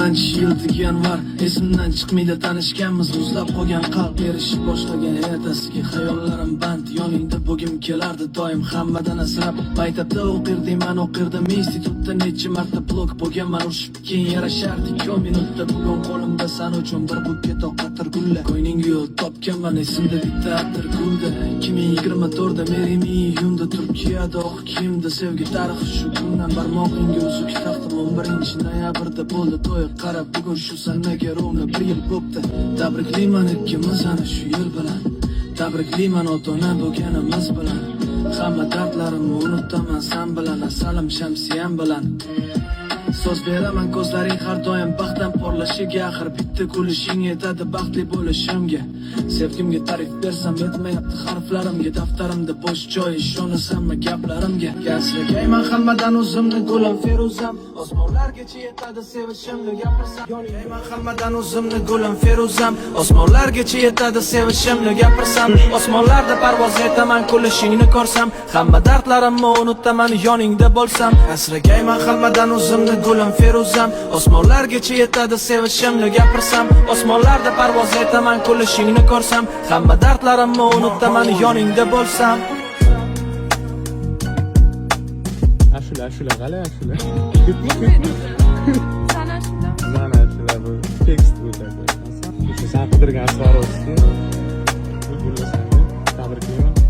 qancha yil degan var. Esimdan chiqmaydi tanishganmiz, uzlab qolgan qalb erishib boshlagan ertasiga xayollarim band. Yoningda bo'lgim kelardi doim hammadan asrab. Maktabda o'qirdim, o'qirdim institutda necha marta blok bo'lganman, urushib keyin yarashardi 2 minutda. Bugun qo'limda san uchun bir buket oqatir gullar. Ko'ngling yo'l topganman, esimda bitta atir gulda. 2024da merimi iyunda Turkiyada oq kiyimda sevgi tarixi shu kundan barmog'ingga uzuk taqdim. 11-noyabrda bo'ldi to'y, qarab bugun shu sanaga rovna 1 yil bo'pti. Tabriklayman ikkimiz ana shu yil bilan. Tabriklayman ota-ona bo'lganimiz bilan. Hamma dardlarimni unutaman san bilan, asalim shamsiyam bilan. So'z beraman ko'zlaring har doim baxtdan porlashiga, axir bitta kulishing yetadi baxtli bo'lishimga. Sevgimga ta'rif bersam yetmayapti harflarimga, daftarimda bo'sh joy, ishonasanmi gaplarimga? Asragayman hammadan o'zimni gulim Feruzam, osmonlargacha yetadi sevishimni gapirsam. Yonayman hammadan o'zimni gulim Feruzam, osmonlargacha yetadi sevishimni gapirsam. Osmonlarda parvoz etaman kulishingni ko'rsam, hamma dardlarimni unutaman yoningda bo'lsam. Asragayman hammadan o'zimni gulim Feruzam, osmonlargacha yetadi sevishimni gapirsam. Osmonlarda parvoz etaman kulishingni ko'rsam, hamma dardlarimni unutaman yoningda bo'lsam. Ashula qala ashula. Sana ashula. Mana ashula bu tekst o'tadi. Sen qidirgan asror o'tdi. Bu gullasangni tabriklayman.